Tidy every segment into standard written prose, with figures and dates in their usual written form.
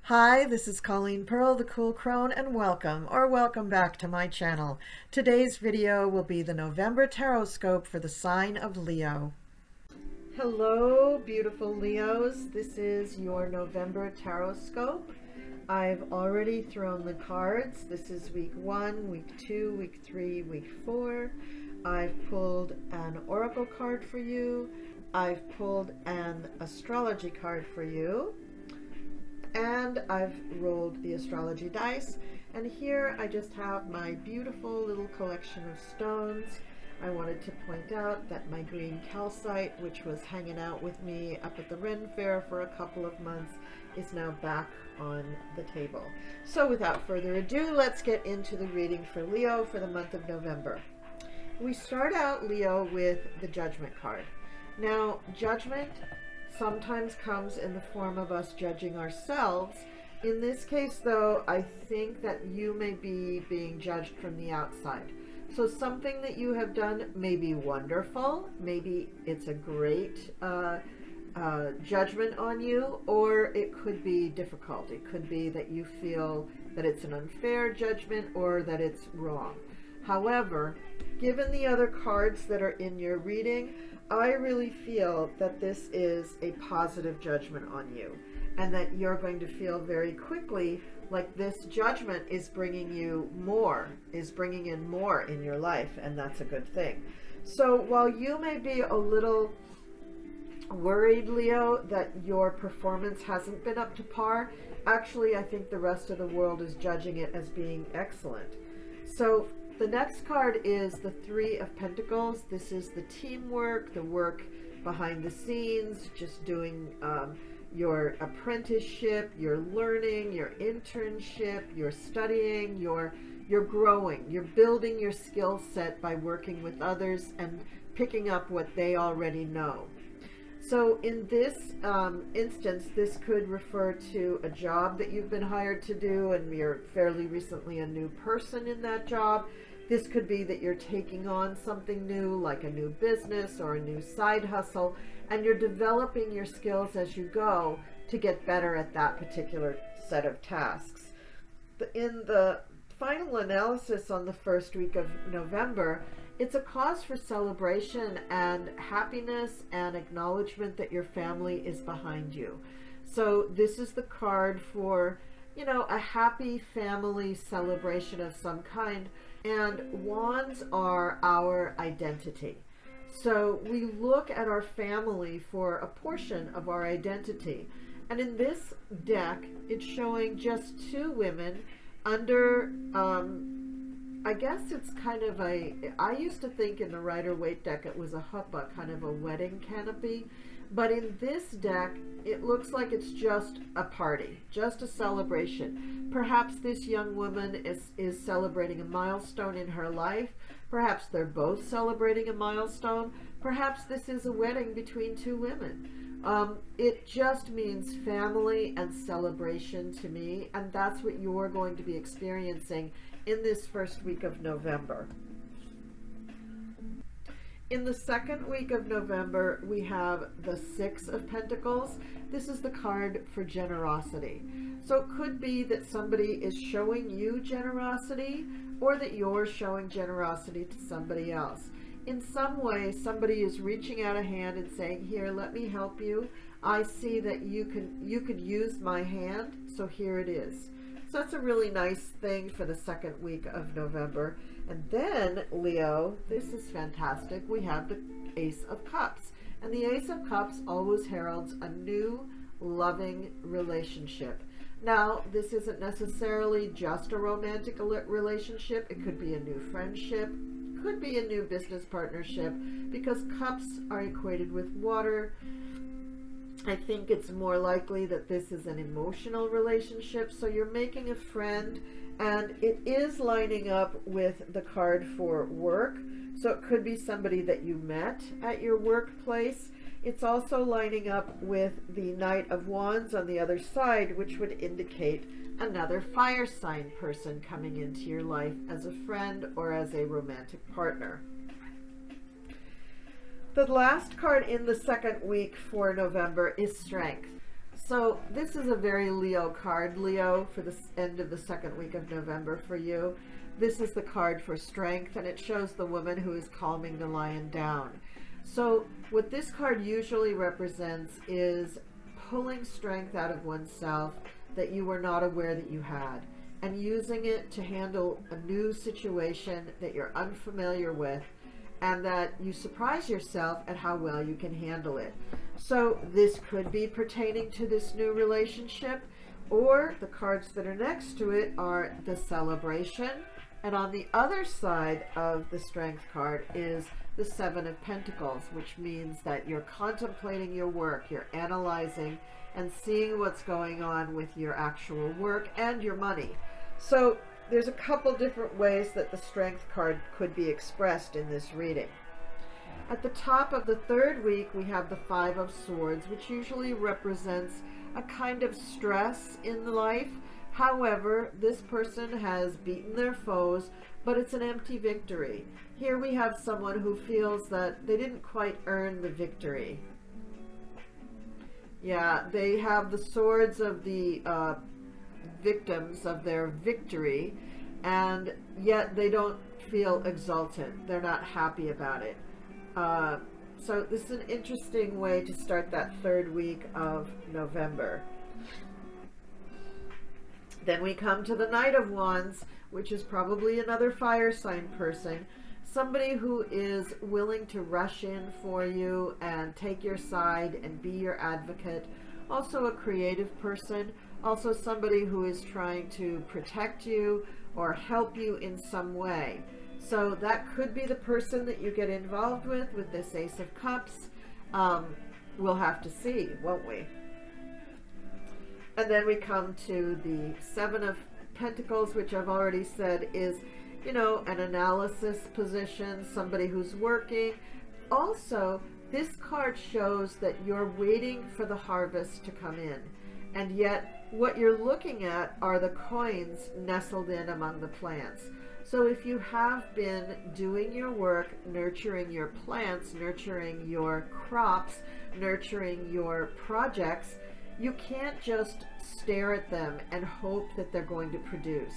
Hi, this is Colleen Pearl, the Cool Crone, and welcome back to my channel. Today's video will be the November Tarot Scope for the sign of Leo. Hello, beautiful Leos. This is your November Tarot Scope. I've already thrown the cards. This is week 1, week 2, week 3, week 4. I've pulled an oracle card for you. I've pulled an astrology card for you. And I've rolled the astrology dice, and here I just have my beautiful little collection of stones. I wanted to point out that my green calcite, which was hanging out with me up at the Ren Fair for a couple of months, is now back on the table. So without further ado, let's get into the reading for Leo for the month of November. We start out, Leo, with the Judgment card. Now, Judgment sometimes comes in the form of us judging ourselves. In this case, though, I think that you may be being judged from the outside. So something that you have done may be wonderful, maybe it's a great judgment on you, or it could be difficult. It could be that you feel that it's an unfair judgment or that it's wrong. However, given the other cards that are in your reading, I really feel that this is a positive judgment on you, and that you're going to feel very quickly like this judgment is bringing you more, is bringing in more in your life, and that's a good thing. So while you may be a little worried, Leo, that your performance hasn't been up to par, actually I think the rest of the world is judging it as being excellent. So the next card is the Three of Pentacles. This is the teamwork, the work behind the scenes, just doing your apprenticeship, your learning, your internship, your studying, you're growing, you're building your skill set by working with others and picking up what they already know. So in this instance, this could refer to a job that you've been hired to do and you're fairly recently a new person in that job. This could be that you're taking on something new, like a new business or a new side hustle, and you're developing your skills as you go to get better at that particular set of tasks. In the final analysis on the first week of November, it's a cause for celebration and happiness and acknowledgement that your family is behind you. So this is the card for, a happy family celebration of some kind. And wands are our identity. So we look at our family for a portion of our identity. And in this deck, it's showing just 2 women under, I guess it's kind of I used to think in the Rider-Waite deck it was a huppah, kind of a wedding canopy. But in this deck, it looks like it's just a party, just a celebration. Perhaps this young woman is celebrating a milestone in her life. Perhaps they're both celebrating a milestone. Perhaps this is a wedding between 2 women. It just means family and celebration to me, and that's what you're going to be experiencing in this first week of November. In the second week of November, we have the Six of Pentacles. This is the card for generosity. So it could be that somebody is showing you generosity, or that you're showing generosity to somebody else. In some way, somebody is reaching out a hand and saying, here, let me help you. I see that you could use my hand, so here it is. So that's a really nice thing for the second week of November. And then, Leo, this is fantastic. We have the Ace of Cups. And the Ace of Cups always heralds a new, loving relationship. Now, this isn't necessarily just a romantic relationship. It could be a new friendship, could be a new business partnership, because cups are equated with water. I think it's more likely that this is an emotional relationship. So you're making a friend, and it is lining up with the card for work. So it could be somebody that you met at your workplace. It's also lining up with the Knight of Wands on the other side, which would indicate another fire sign person coming into your life as a friend or as a romantic partner. The last card in the second week for November is Strength. So this is a very Leo card, Leo, for the end of the second week of November for you. This is the card for strength, and it shows the woman who is calming the lion down. So what this card usually represents is pulling strength out of oneself that you were not aware that you had, and using it to handle a new situation that you're unfamiliar with, and that you surprise yourself at how well you can handle it. So this could be pertaining to this new relationship, or the cards that are next to it are the celebration. And on the other side of the strength card is the Seven of Pentacles, which means that you're contemplating your work, you're analyzing and seeing what's going on with your actual work and your money. So there's a couple different ways that the strength card could be expressed in this reading. At the top of the third week, we have the Five of Swords, which usually represents a kind of stress in life. However, this person has beaten their foes, but it's an empty victory. Here we have someone who feels that they didn't quite earn the victory. Yeah, they have the swords of the victims of their victory, and yet they don't feel exultant. They're not happy about it. So this is an interesting way to start that third week of November. Then we come to the Knight of Wands, which is probably another fire sign person. Somebody who is willing to rush in for you and take your side and be your advocate. Also a creative person. Also somebody who is trying to protect you or help you in some way. So that could be the person that you get involved with this Ace of Cups. We'll have to see, won't we? And then we come to the Seven of Pentacles, which I've already said is, you know, an analysis position, somebody who's working. Also, this card shows that you're waiting for the harvest to come in. And yet, what you're looking at are the coins nestled in among the plants. So if you have been doing your work, nurturing your plants, nurturing your crops, nurturing your projects, you can't just stare at them and hope that they're going to produce.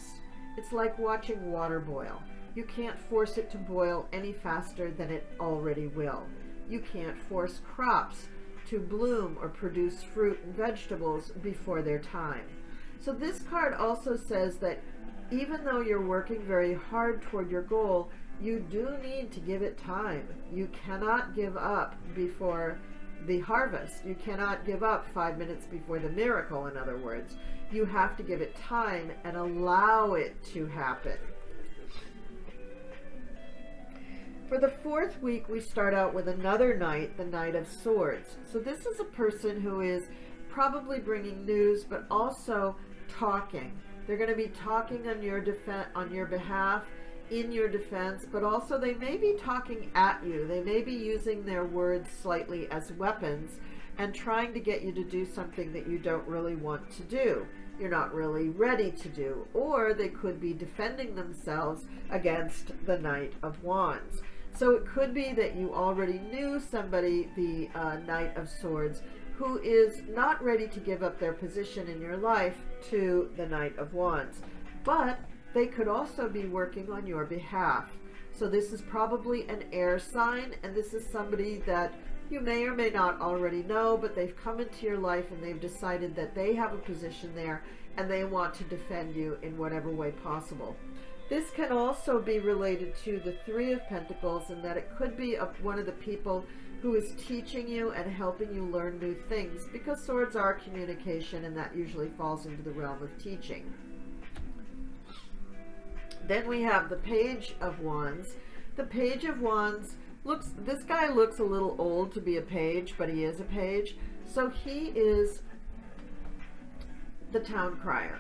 It's like watching water boil. You can't force it to boil any faster than it already will. You can't force crops to bloom or produce fruit and vegetables before their time. So this card also says that even though you're working very hard toward your goal, you do need to give it time. You cannot give up before the harvest. You cannot give up 5 minutes before the miracle, in other words. You have to give it time and allow it to happen. For the fourth week, we start out with another knight, the Knight of Swords. So this is a person who is probably bringing news, but also talking. They're going to be talking on your behalf, in your defense, but also they may be talking at you. They may be using their words slightly as weapons and trying to get you to do something that you don't really want to do. You're not really ready to do. Or they could be defending themselves against the Knight of Wands. So it could be that you already knew somebody, the Knight of Swords, who is not ready to give up their position in your life to the Knight of Wands. But they could also be working on your behalf. So this is probably an air sign, and this is somebody that you may or may not already know, but they've come into your life and they've decided that they have a position there and they want to defend you in whatever way possible. This can also be related to the Three of Pentacles, in that it could be one of the people who is teaching you and helping you learn new things, because swords are communication, and that usually falls into the realm of teaching. Then we have the Page of Wands. The Page of Wands this guy looks a little old to be a page, but he is a page. So he is the town crier.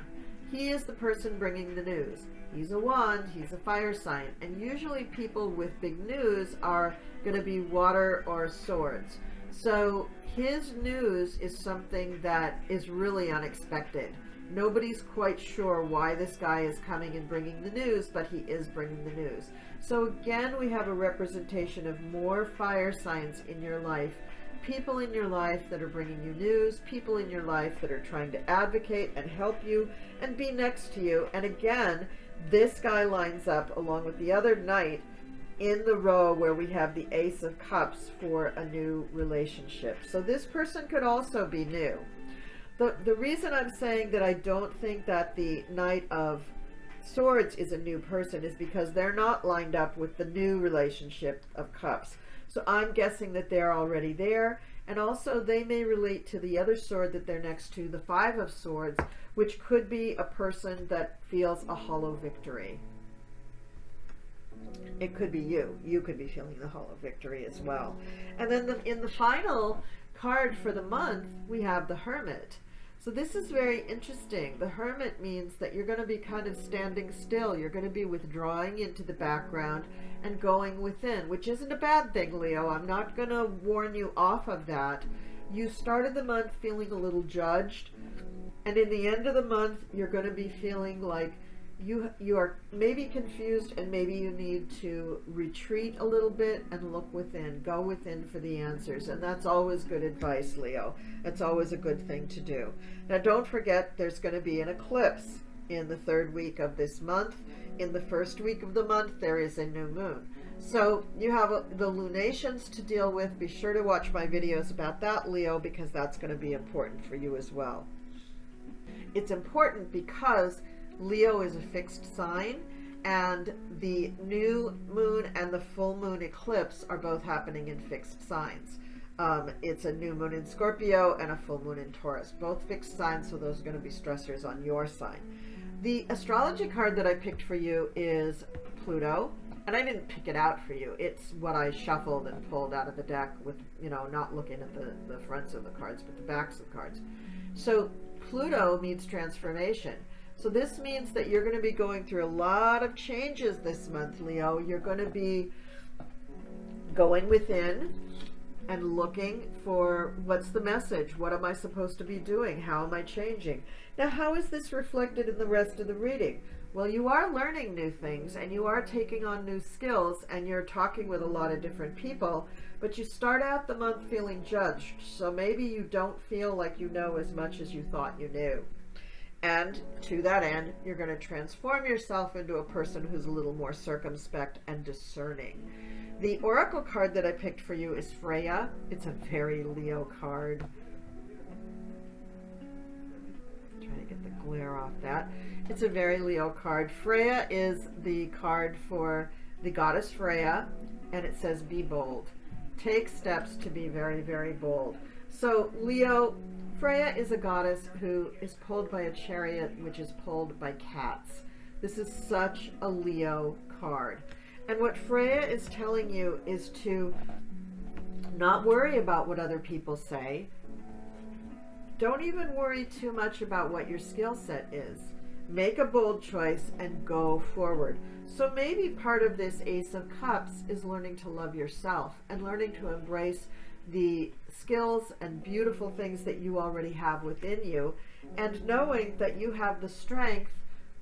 He is the person bringing the news. He's a wand, he's a fire sign, and usually people with big news are going to be water or swords. So his news is something that is really unexpected. Nobody's quite sure why this guy is coming and bringing the news, but he is bringing the news. So again, we have a representation of more fire signs in your life people in your life that are bringing you news, people in your life that are trying to advocate and help you and be next to you. And again, this guy lines up along with the other knight in the row where we have the Ace of Cups for a new relationship. So this person could also be new. The reason I'm saying that I don't think that the Knight of Swords is a new person is because they're not lined up with the new relationship of Cups. So I'm guessing that they're already there, and also they may relate to the other sword that they're next to, the Five of Swords, which could be a person that feels a hollow victory. It could be you. You could be feeling the hollow victory as well. And then in the final card for the month, we have the Hermit. So this is very interesting. The Hermit means that you're going to be kind of standing still. You're going to be withdrawing into the background and going within, which isn't a bad thing, Leo. I'm not going to warn you off of that. You started the month feeling a little judged, and in the end of the month, you're going to be feeling like you are maybe confused, and maybe you need to retreat a little bit and look within, go within for the answers. And that's always good advice, Leo. That's always a good thing to do. Now don't forget, there's going to be an eclipse in the third week of this month. In the first week of the month, there is a new moon. So you have the lunations to deal with. Be sure to watch my videos about that, Leo, because that's going to be important for you as well. It's important because Leo is a fixed sign, and the new moon and the full moon eclipse are both happening in fixed signs. It's a new moon in Scorpio and a full moon in Taurus, both fixed signs, so those are going to be stressors on your sign. The astrology card that I picked for you is Pluto, and I didn't pick it out for you. It's what I shuffled and pulled out of the deck with, you know, not looking at the fronts of the cards, but the backs of cards. So Pluto means transformation. So this means that you're going to be going through a lot of changes this month, Leo. You're going to be going within and looking for what's the message? What am I supposed to be doing? How am I changing? Now, how is this reflected in the rest of the reading? Well, you are learning new things, and you are taking on new skills, and you're talking with a lot of different people, but you start out the month feeling judged. So maybe you don't feel like you know as much as you thought you knew. And to that end, you're going to transform yourself into a person who's a little more circumspect and discerning. The oracle card that I picked for you is Freya. It's a very Leo card. Trying to get the glare off that. It's a very Leo card. Freya is the card for the goddess Freya, and it says be bold. Take steps to be very, very bold. So Leo, Freya is a goddess who is pulled by a chariot, which is pulled by cats. This is such a Leo card. And what Freya is telling you is to not worry about what other people say. Don't even worry too much about what your skill set is. Make a bold choice and go forward. So maybe part of this Ace of Cups is learning to love yourself and learning to embrace the skills and beautiful things that you already have within you, and knowing that you have the strength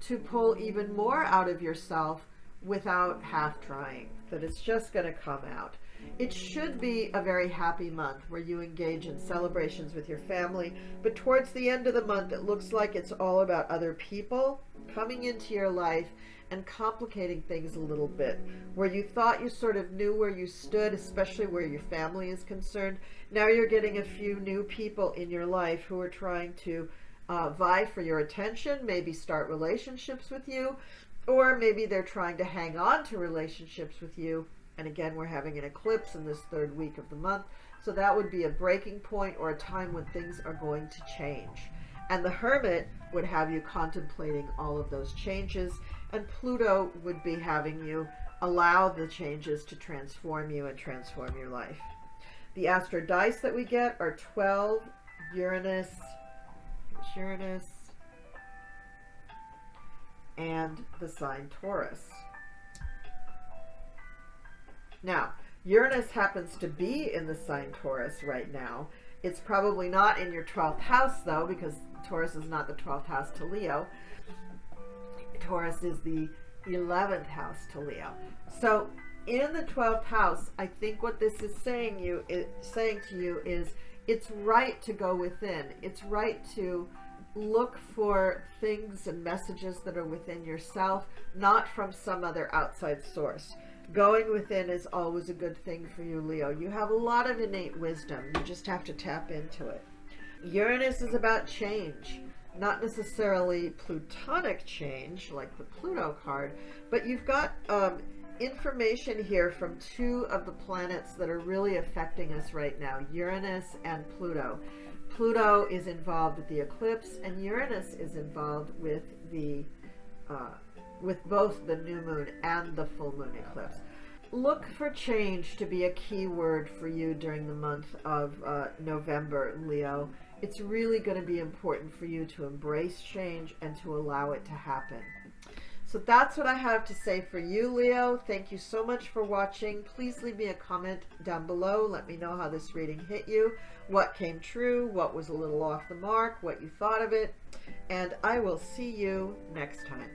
to pull even more out of yourself without half trying, that it's just going to come out. It should be a very happy month where you engage in celebrations with your family, but towards the end of the month it looks like it's all about other people coming into your life and complicating things a little bit. Where you thought you sort of knew where you stood, especially where your family is concerned, now you're getting a few new people in your life who are trying to vie for your attention, maybe start relationships with you, or maybe they're trying to hang on to relationships with you. And again, we're having an eclipse in this third week of the month, so that would be a breaking point or a time when things are going to change. And the Hermit would have you contemplating all of those changes, and Pluto would be having you allow the changes to transform you and transform your life. The astro dice that we get are 12, Uranus, and the sign Taurus. Now, Uranus happens to be in the sign Taurus right now. It's probably not in your 12th house, though, because Taurus is not the 12th house to Leo. Taurus is the 11th house to Leo. So in the 12th house, I think what this is saying to you is it's right to go within. It's right to look for things and messages that are within yourself, not from some other outside source. Going within is always a good thing for you, Leo. You have a lot of innate wisdom. You just have to tap into it. Uranus is about change, not necessarily plutonic change like the Pluto card, but you've got information here from two of the planets that are really affecting us right now, Uranus and Pluto. Pluto is involved with the eclipse, and Uranus is involved with the with both the new moon and the full moon eclipse. Look for change to be a key word for you during the month of November, Leo. It's really going to be important for you to embrace change and to allow it to happen. So that's what I have to say for you, Leo. Thank you so much for watching. Please leave me a comment down below. Let me know how this reading hit you, what came true, what was a little off the mark, what you thought of it, and I will see you next time.